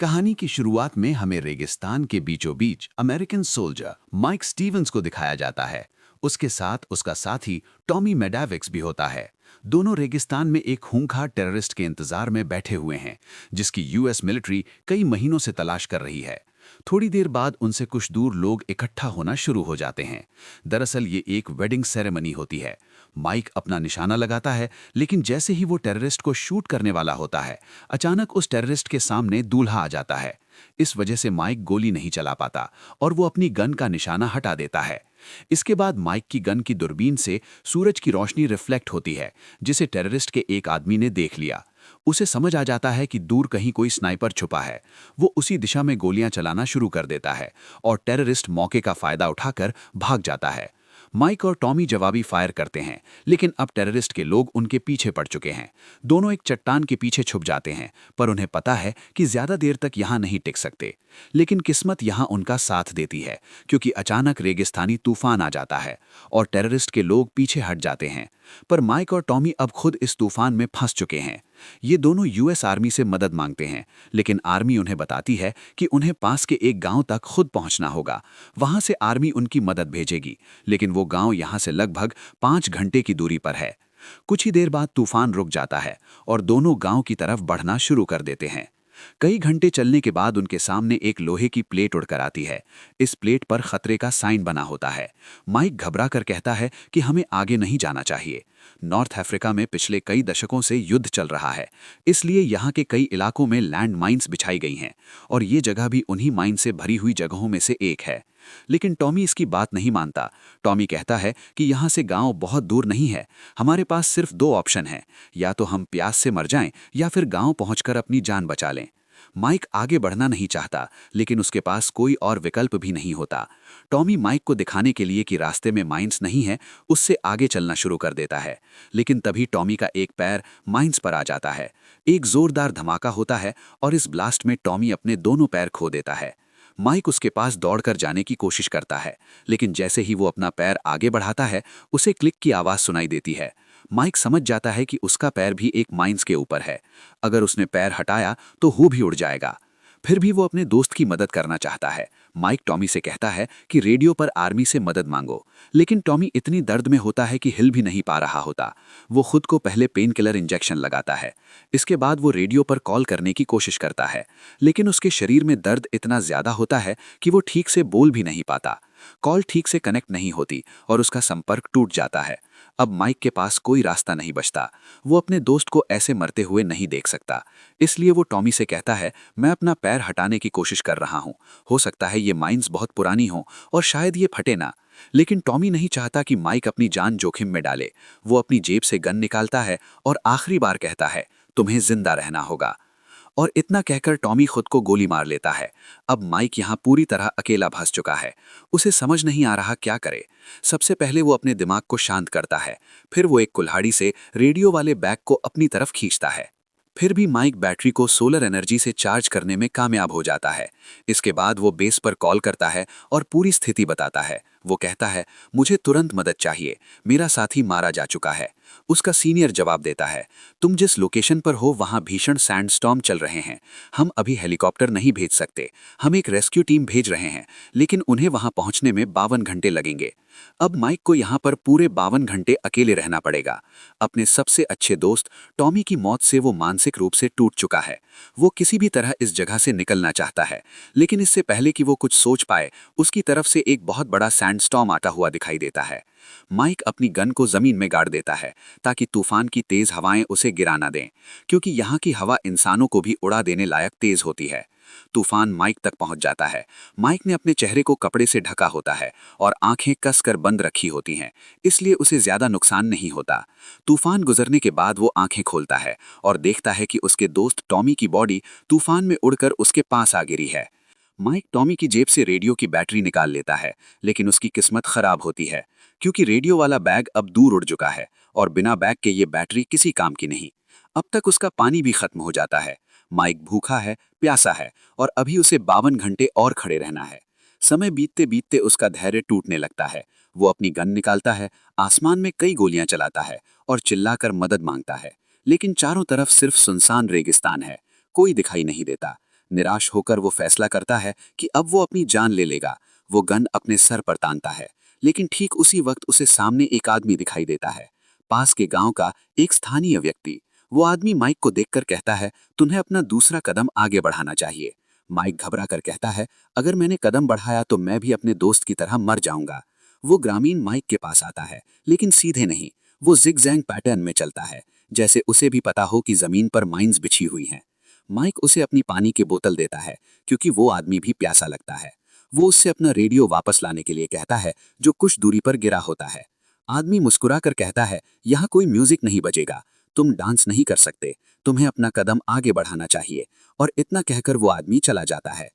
कहानी की शुरुआत में हमें रेगिस्तान के बीचों बीच अमेरिकन सोल्जर माइक स्टीवंस को दिखाया जाता है। उसके साथ उसका साथी टॉमी मेडाविक्स भी होता है। दोनों रेगिस्तान में एक खूंखार टेररिस्ट के इंतजार में बैठे हुए हैं, जिसकी यूएस मिलिट्री कई महीनों से तलाश कर रही है। थोड़ी देर बाद उनसे कुछ दूर लोग इकट्ठा होना शुरू हो जाते हैं। दरअसल ये एक वेडिंग सेरेमनी होती है। माइक अपना निशाना लगाता है, लेकिन जैसे ही वो टेररिस्ट को शूट करने वाला होता है, अचानक उस टेररिस्ट के सामने दूल्हा आ जाता है। इस वजह से माइक गोली नहीं चला पाता और वो अपनी गन का निशाना हटा देता है। इसके बाद माइक की गन की दूरबीन से सूरज की रोशनी रिफ्लेक्ट होती है, जिसे टेररिस्ट के एक आदमी ने देख लिया। उसे समझ आ जाता है कि दूर कहीं कोई स्नाइपर छुपा है। वो उसी दिशा में गोलियां चलाना शुरू कर देता है और टेररिस्ट मौके का फायदा उठाकर भाग जाता है। माइक और टॉमी जवाबी फायर करते हैं, लेकिन अब टेररिस्ट के लोग उनके पीछे पड़ चुके हैं। दोनों एक चट्टान के पीछे छुप जाते हैं, पर उन्हें पता है कि ज्यादा देर तक यहां नहीं टिक सकते। लेकिन किस्मत यहां उनका साथ देती है, क्योंकि अचानक रेगिस्तानी तूफान आ जाता है और टेररिस्ट के लोग पीछे हट जाते हैं। पर माइक और टॉमी अब खुद इस तूफान में फंस चुके हैं। ये दोनों यूएस आर्मी से मदद मांगते हैं, लेकिन आर्मी उन्हें बताती है कि उन्हें पास के एक गांव तक खुद पहुंचना होगा। वहां से आर्मी उनकी मदद भेजेगी, लेकिन वो गांव यहां से लगभग 5 घंटे की दूरी पर है। कुछ ही देर बाद तूफान रुक जाता है और दोनों गांव की तरफ बढ़ना शुरू कर देते हैं। कई घंटे चलने के बाद उनके सामने एक लोहे की प्लेट उड़कर आती है। इस प्लेट पर खतरे का साइन बना होता है। माइक घबरा कर कहता है कि हमें आगे नहीं जाना चाहिए। नॉर्थ अफ्रीका में पिछले कई दशकों से युद्ध चल रहा है, इसलिए यहाँ के कई इलाकों में लैंड माइन्स बिछाई गई हैं और ये जगह भी उन्हीं माइन से भरी हुई जगहों में से एक है। लेकिन टॉमी इसकी बात नहीं मानता। टॉमी कहता है कि यहाँ से गांव बहुत दूर नहीं है। हमारे पास सिर्फ दो ऑप्शन हैं, या तो हम प्यास से मर जाएं या फिर गांव पहुंचकर अपनी जान बचा लें। माइक आगे बढ़ना नहीं चाहता, लेकिन उसके पास कोई और विकल्प भी नहीं होता। टॉमी माइक को दिखाने के लिए कि रास्ते में माइंस नहीं है, उससे आगे चलना शुरू कर देता है। लेकिन तभी टॉमी का एक पैर माइंस पर आ जाता है। एक जोरदार धमाका होता है और इस ब्लास्ट में टॉमी अपने दोनों पैर खो देता है। माइक उसके पास दौड़कर जाने की कोशिश करता है, लेकिन जैसे ही वो अपना पैर आगे बढ़ाता है, उसे क्लिक की आवाज सुनाई देती है। माइक समझ जाता है कि उसका पैर भी एक माइंस के ऊपर है। अगर उसने पैर हटाया तो वो भी उड़ जाएगा। फिर भी वो अपने दोस्त की मदद करना चाहता है। माइक टॉमी से कहता है कि रेडियो पर आर्मी से मदद मांगो, लेकिन टॉमी इतनी दर्द में होता है कि हिल भी नहीं पा रहा होता। वो खुद को पहले पेन किलर इंजेक्शन लगाता है। इसके बाद वो रेडियो पर कॉल करने की कोशिश करता है, लेकिन उसके शरीर में दर्द इतना ज्यादा होता है कि वो ठीक से बोल भी नहीं पाता। कॉल ठीक से कनेक्ट नहीं होती और उसका संपर्क टूट जाता है। अब माइक के पास कोई रास्ता नहीं बचता। वो अपने दोस्त को ऐसे मरते हुए नहीं देख सकता। इसलिए वो टॉमी से कहता है, मैं अपना पैर हटाने की कोशिश कर रहा हूँ। हो सकता है ये माइंस बहुत पुरानी हो और शायद ये फटे ना। लेकिन टॉमी नहीं चाहता कि माइक अपनी जान जोखिम में डाले। वो अपनी जेब से गन निकालता है और आखिरी बार कहता है, तुम्हें जिंदा रहना होगा। और इतना कहकर टॉमी खुद को गोली मार लेता है। अब माइक यहाँ पूरी तरह अकेला फंस चुका है। उसे समझ नहीं आ रहा क्या करे। सबसे पहले वो अपने दिमाग को शांत करता है। फिर वो एक कुल्हाड़ी से रेडियो वाले बैग को अपनी तरफ खींचता है। फिर भी माइक बैटरी को सोलर एनर्जी से चार्ज करने में कामयाब हो जाता है। इसके बाद वो बेस पर कॉल करता है और पूरी स्थिति बताता है। वो कहता है, मुझे तुरंत मदद चाहिए, मेरा साथी मारा जा चुका है। उसका सीनियर जवाब देता है, तुम जिस लोकेशन पर हो वहां भीषण सैंडस्टॉर्म चल रहे हैं। हम अभी हेलीकॉप्टर नहीं भेज सकते। हम एक रेस्क्यू टीम भेज रहे हैं, लेकिन उन्हें वहां पहुंचने में 52 घंटे लगेंगे। अब माइक को यहां पर पूरे 52 घंटे अकेले रहना पड़ेगा। अपने सबसे अच्छे दोस्त टॉमी की मौत से वो मानसिक रूप से टूट चुका है। वो किसी भी तरह इस जगह से निकलना चाहता है, लेकिन इससे पहले कि वो कुछ सोच पाए, उसकी तरफ से एक बहुत बड़ा सैंडस्टॉर्म आता हुआ दिखाई देता है। माइक अपनी गन को जमीन में गाड़ देता है ताकि तूफान की तेज हवाएं उसे गिरा ना दें, क्योंकि यहाँ की हवा इंसानों को भी उड़ा देने लायक तेज होती है। तूफान माइक तक पहुंच जाता है। माइक ने अपने चेहरे को कपड़े से ढका होता है और आंखें कसकर बंद रखी होती हैं, इसलिए उसे ज्यादा नुकसान नहीं होता। तूफान गुजरने के बाद वो आंखें खोलता है और देखता है कि उसके दोस्त टॉमी की बॉडी तूफान में उड़कर उसके पास आ गिरी है। माइक टॉमी की जेब से रेडियो की बैटरी निकाल लेता है, लेकिन उसकी किस्मत खराब होती है, क्योंकि रेडियो वाला बैग अब दूर उड़ चुका है और बिना बैग के ये बैटरी किसी काम की नहीं। अब तक उसका पानी भी खत्म हो जाता है। माइक भूखा है, प्यासा है और अभी उसे 52 घंटे और खड़े रहना है। समय बीतते बीतते उसका धैर्य टूटने लगता है। वो अपनी गन निकालता है, आसमान में कई गोलियां चलाता है और चिल्लाकर मदद मांगता है, लेकिन चारों तरफ सिर्फ सुनसान रेगिस्तान है। कोई दिखाई नहीं देता। निराश होकर वो फैसला करता है कि अब वो अपनी जान ले लेगा। वो गन अपने सर पर तानता है, लेकिन ठीक उसी वक्त उसे सामने एक आदमी दिखाई देता है, पास के गांव का एक स्थानीय व्यक्ति। वो आदमी माइक को देखकर कहता है, तुम्हें अपना दूसरा कदम आगे बढ़ाना चाहिए। माइक घबरा कर कहता है, अगर मैंने कदम बढ़ाया तो मैं भी अपने दोस्त की तरह मर जाऊंगा। वो ग्रामीण माइक के पास आता है, लेकिन सीधे नहीं, वो जिगजैग पैटर्न में चलता है, जैसे उसे भी पता हो कि जमीन पर माइंस बिछी हुई हैं। माइक उसे अपनी पानी की बोतल देता है, क्योंकि वो आदमी भी प्यासा लगता है। वो उससे अपना रेडियो वापस लाने के लिए कहता है, जो कुछ दूरी पर गिरा होता है। आदमी मुस्कुरा कर कहता है, यहाँ कोई म्यूजिक नहीं बजेगा, तुम डांस नहीं कर सकते, तुम्हें अपना कदम आगे बढ़ाना चाहिए। और इतना कहकर वो आदमी चला जाता है।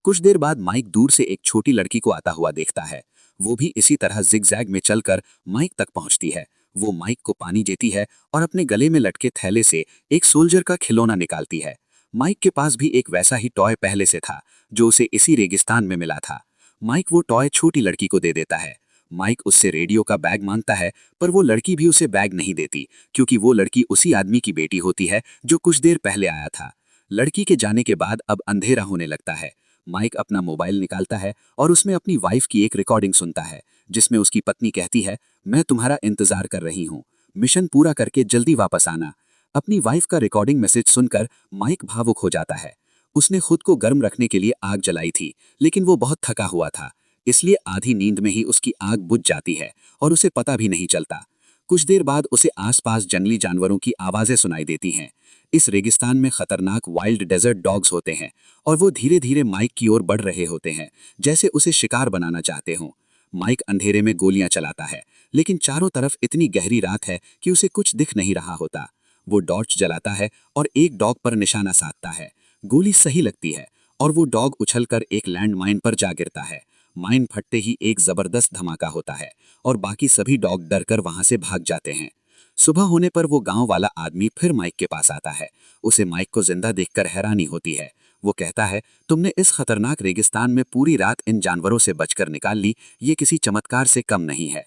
कुछ देर बाद माइक दूर से एक छोटी लड़की को आता हुआ देखता है। वो भी इसी तरह जिगजैग में चलकर माइक तक पहुंचती है। वो माइक को पानी देती है और अपने गले में लटके थैले से एक सोल्जर का खिलौना निकालती है। माइक के पास भी एक वैसा ही टॉय पहले से था, जो उसे इसी रेगिस्तान में मिला था। माइक वो टॉय छोटी लड़की को दे देता है। माइक उससे रेडियो का बैग मांगता है, पर वो लड़की भी उसे बैग नहीं देती, क्योंकि वो लड़की उसी आदमी की बेटी होती है जो कुछ देर पहले आया था। लड़की के जाने के बाद अब अंधेरा होने लगता है। माइक अपना मोबाइल निकालता है और उसमें अपनी वाइफ की एक रिकॉर्डिंग सुनता है, जिसमें उसकी पत्नी कहती है, मैं तुम्हारा इंतजार कर रही हूँ, मिशन पूरा करके जल्दी वापस आना। अपनी वाइफ का रिकॉर्डिंग मैसेज सुनकर माइक भावुक हो जाता है। उसने खुद को गर्म रखने के लिए आग जलाई थी, लेकिन वो बहुत थका हुआ था, इसलिए आधी नींद में ही उसकी आग बुझ जाती है और उसे पता भी नहीं चलता। कुछ देर बाद उसे आसपास जंगली जानवरों की आवाजें सुनाई देती हैं। इस रेगिस्तान में खतरनाक वाइल्ड डेजर्ट डॉग्स होते हैं और वो धीरे धीरे माइक की ओर बढ़ रहे होते हैं, जैसे उसे शिकार बनाना चाहते हों। माइक अंधेरे में गोलियां चलाता है, लेकिन चारों तरफ इतनी गहरी रात है कि उसे कुछ दिख नहीं रहा होता। वो टॉर्च जलाता है और एक डॉग पर निशाना साधता है। गोली सही लगती है और वो डॉग उछलकर एक लैंड माइन पर जा गिरता है। माइन फटते ही एक जबरदस्त धमाका होता है और बाकी सभी डॉग डरकर वहां से भाग जाते हैं। सुबह होने पर वो गांव वाला आदमी फिर माइक के पास आता है। उसे माइक को जिंदा देखकर हैरानी होती है। वो कहता है, तुमने इस खतरनाक रेगिस्तान में पूरी रात इन जानवरों से बचकर निकाल ली, ये किसी चमत्कार से कम नहीं है।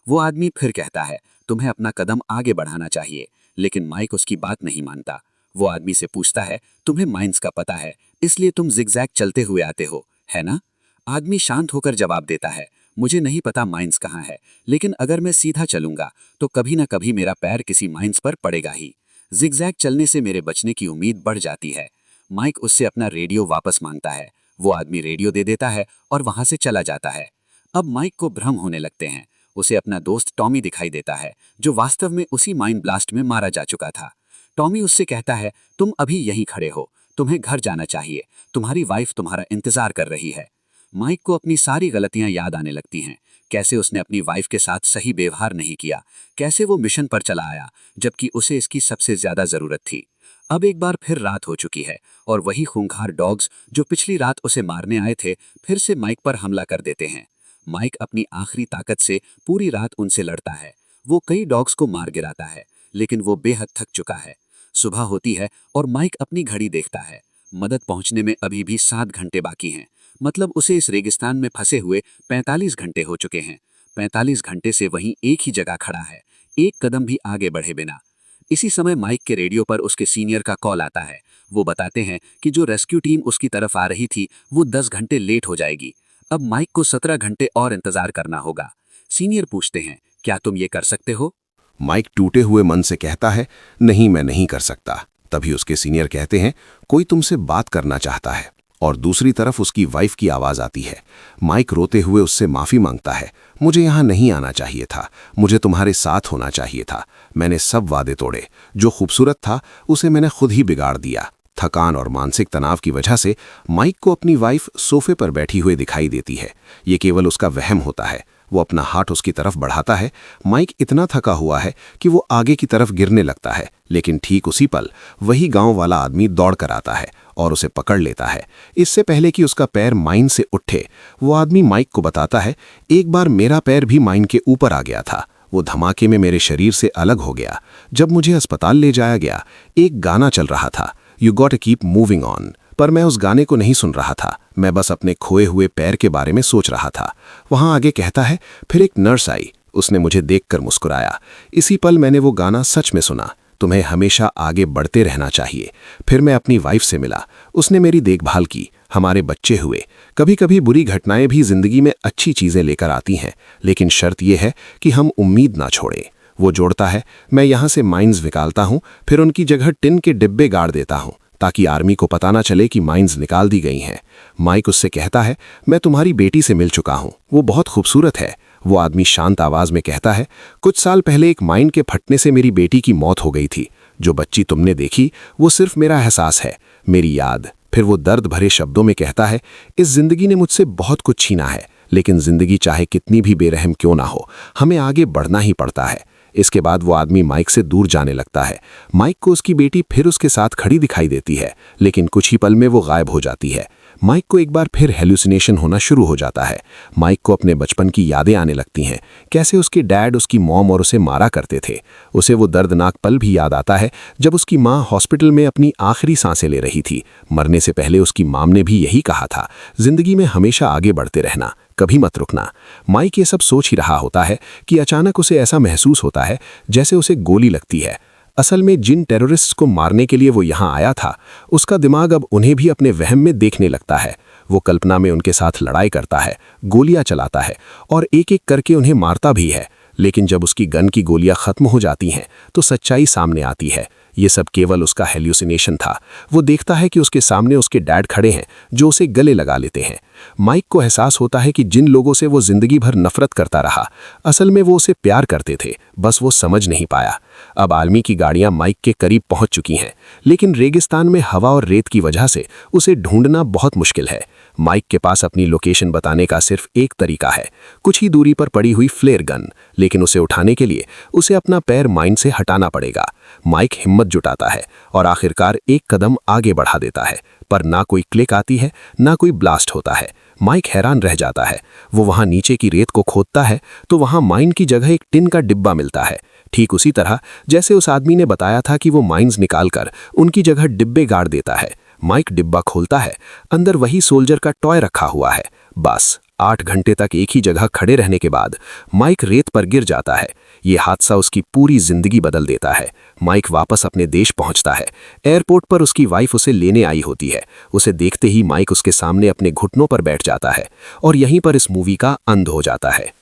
वो आदमी फिर कहता है, तुम्हें अपना कदम आगे बढ़ाना चाहिए, लेकिन माइक उसकी बात नहीं मानता। वो आदमी से पूछता है, तुम्हें माइंस का पता है, इसलिए तुम जिगजैग चलते हुए आते हो, है ना? आदमी शांत होकर जवाब देता है, मुझे नहीं पता माइंस कहाँ है, लेकिन अगर मैं सीधा चलूंगा तो कभी ना कभी मेरा पैर किसी माइंस पर पड़ेगा ही। जिगजैग चलने से मेरे बचने की उम्मीद बढ़ जाती है। माइक उससे अपना रेडियो वापस मांगता है। वो आदमी रेडियो दे देता है और वहां से चला जाता है। अब माइक को भ्रम होने लगते हैं। उसे अपना दोस्त टॉमी दिखाई देता है, जो वास्तव में उसी माइन ब्लास्ट में मारा जा चुका था। टॉमी उससे कहता है, तुम अभी यहीं खड़े हो, तुम्हें घर जाना चाहिए, तुम्हारी वाइफ तुम्हारा इंतजार कर रही है। माइक को अपनी सारी गलतियां याद आने लगती हैं। कैसे उसने अपनी वाइफ के साथ सही व्यवहार नहीं किया, कैसे वो मिशन पर चला आया जबकि उसे इसकी सबसे ज्यादा जरूरत थी। अब एक बार फिर रात हो चुकी है और वही खूंखार डॉग्स जो पिछली रात उसे मारने आए थे फिर से माइक पर हमला कर देते हैं। माइक अपनी आखिरी ताकत से पूरी रात उनसे लड़ता है। वो कई डॉग्स को मार गिराता है, लेकिन वो बेहद थक चुका है। सुबह होती है और माइक अपनी घड़ी देखता है। मदद पहुंचने में अभी भी 7 घंटे बाकी हैं। मतलब उसे इस रेगिस्तान में फंसे हुए 45 घंटे हो चुके हैं। 45 घंटे से वहीं एक ही जगह खड़ा है, एक कदम भी आगे बढ़े बिना। इसी समय माइक के रेडियो पर उसके सीनियर का कॉल आता है। वो बताते हैं कि जो रेस्क्यू टीम उसकी तरफ आ रही थी वो 10 घंटे लेट हो जाएगी। अब माइक को 17 घंटे और इंतजार करना होगा। सीनियर पूछते हैं, क्या तुम ये कर सकते हो? माइक टूटे हुए मन से कहता है, नहीं, मैं नहीं कर सकता। तभी उसके सीनियर कहते हैं, कोई तुमसे बात करना चाहता है। और दूसरी तरफ उसकी वाइफ की आवाज आती है। माइक रोते हुए उससे माफी मांगता है, मुझे यहाँ नहीं आना चाहिए था, मुझे तुम्हारे साथ होना चाहिए था। मैंने सब वादे तोड़े, जो खूबसूरत था उसे मैंने खुद ही बिगाड़ दिया। थकान और मानसिक तनाव की वजह से माइक को अपनी वाइफ सोफे पर बैठी हुई दिखाई देती है। ये केवल उसका वहम होता है। वो अपना हाथ उसकी तरफ बढ़ाता है। माइक इतना थका हुआ है कि वो आगे की तरफ गिरने लगता है, लेकिन ठीक उसी पल वही गांव वाला आदमी दौड़ कर आता है और उसे पकड़ लेता है। इससे पहले कि उसका पैर माइन से उठे, वो आदमी माइक को बताता है, एक बार मेरा पैर भी माइन के ऊपर आ गया था। वो धमाके में मेरे शरीर से अलग हो गया। जब मुझे अस्पताल ले जाया गया, एक गाना चल रहा था, you got to keep moving on. पर मैं उस गाने को नहीं सुन रहा था, मैं बस अपने खोए हुए पैर के बारे में सोच रहा था। वहां आगे कहता है, फिर एक नर्स आई, उसने मुझे देखकर मुस्कुराया। इसी पल मैंने वो गाना सच में सुना। तुम्हें हमेशा आगे बढ़ते रहना चाहिए। फिर मैं अपनी वाइफ से मिला, उसने मेरी देखभाल की, हमारे बच्चे हुए। कभी कभी बुरी घटनाएं भी जिंदगी में अच्छी चीजें लेकर आती हैं, लेकिन शर्त यह है कि हम उम्मीद ना छोड़ें। वो जोड़ता है, मैं यहाँ से माइंस निकालता हूँ, फिर उनकी जगह टिन के डिब्बे गाड़ देता हूँ ताकि आर्मी को पता ना चले कि माइंस निकाल दी गई हैं। माइक उससे कहता है, मैं तुम्हारी बेटी से मिल चुका हूँ, वो बहुत खूबसूरत है। वो आदमी शांत आवाज में कहता है, कुछ साल पहले एक माइन के फटने से मेरी बेटी की मौत हो गई थी। जो बच्ची तुमने देखी वो सिर्फ मेरा एहसास है, मेरी याद। फिर वो दर्द भरे शब्दों में कहता है, इस जिंदगी ने मुझसे बहुत कुछ छीना है, लेकिन जिंदगी चाहे कितनी भी बेरहम क्यों ना हो, हमें आगे बढ़ना ही पड़ता है। इसके बाद वो आदमी माइक से दूर जाने लगता है। माइक को उसकी बेटी फिर उसके साथ खड़ी दिखाई देती है, लेकिन कुछ ही पल में वो गायब हो जाती है। माइक को एक बार फिर हेलुसिनेशन होना शुरू हो जाता है। माइक को अपने बचपन की यादें आने लगती हैं, कैसे उसके डैड उसकी मॉम और उसे मारा करते थे। उसे वो दर्दनाक पल भी याद आता है जब उसकी माँ हॉस्पिटल में अपनी आखिरी सांसें ले रही थी। मरने से पहले उसकी माम ने भी यही कहा था, जिंदगी में हमेशा आगे बढ़ते रहना, कभी मत रुकना। माइक ये सब सोच ही रहा होता है कि अचानक उसे ऐसा महसूस होता है जैसे उसे गोली लगती है। असल में जिन टेररिस्ट्स को मारने के लिए वो यहाँ आया था, उसका दिमाग अब उन्हें भी अपने वहम में देखने लगता है। वो कल्पना में उनके साथ लड़ाई करता है, गोलियां चलाता है और एक एक करके उन्हें मारता भी है। लेकिन जब उसकी गन की गोलियां खत्म हो जाती हैं तो सच्चाई सामने आती है। ये सब केवल उसका हेल्यूसिनेशन था। वो देखता है कि उसके सामने उसके डैड खड़े हैं जो उसे गले लगा लेते हैं। माइक को एहसास होता है कि जिन लोगों से वो जिंदगी भर नफरत करता रहा, असल में वो उसे प्यार करते थे, बस वो समझ नहीं पाया। अब आर्मी की गाड़ियां माइक के करीब पहुंच चुकी हैं, लेकिन रेगिस्तान में हवा और रेत की वजह से उसे ढूंढना बहुत मुश्किल है। माइक के पास अपनी लोकेशन बताने का सिर्फ एक तरीका है, कुछ ही दूरी पर पड़ी हुई फ्लेयर गन, लेकिन उसे उठाने के लिए उसे अपना पैर माइन से हटाना पड़ेगा। माइक हिम्मत जुटाता है और आखिरकार एक कदम आगे बढ़ा देता है, पर ना कोई क्लिक आती है, ना कोई ब्लास्ट होता है। माइक हैरान रह जाता है। वो वहां नीचे की रेत को खोदता है तो वहां माइन की जगह एक टिन का डिब्बा मिलता है, ठीक उसी तरह जैसे उस आदमी ने बताया था कि वो माइंस निकालकर उनकी जगह डिब्बे गाड़ देता है। माइक डिब्बा खोलता है, अंदर वही सोल्जर का टॉय रखा हुआ है। बस 8 घंटे तक एक ही जगह खड़े रहने के बाद माइक रेत पर गिर जाता है। ये हादसा उसकी पूरी जिंदगी बदल देता है। माइक वापस अपने देश पहुंचता है। एयरपोर्ट पर उसकी वाइफ उसे लेने आई होती है। उसे देखते ही माइक उसके सामने अपने घुटनों पर बैठ जाता है और यहीं पर इस मूवी का अंत हो जाता है।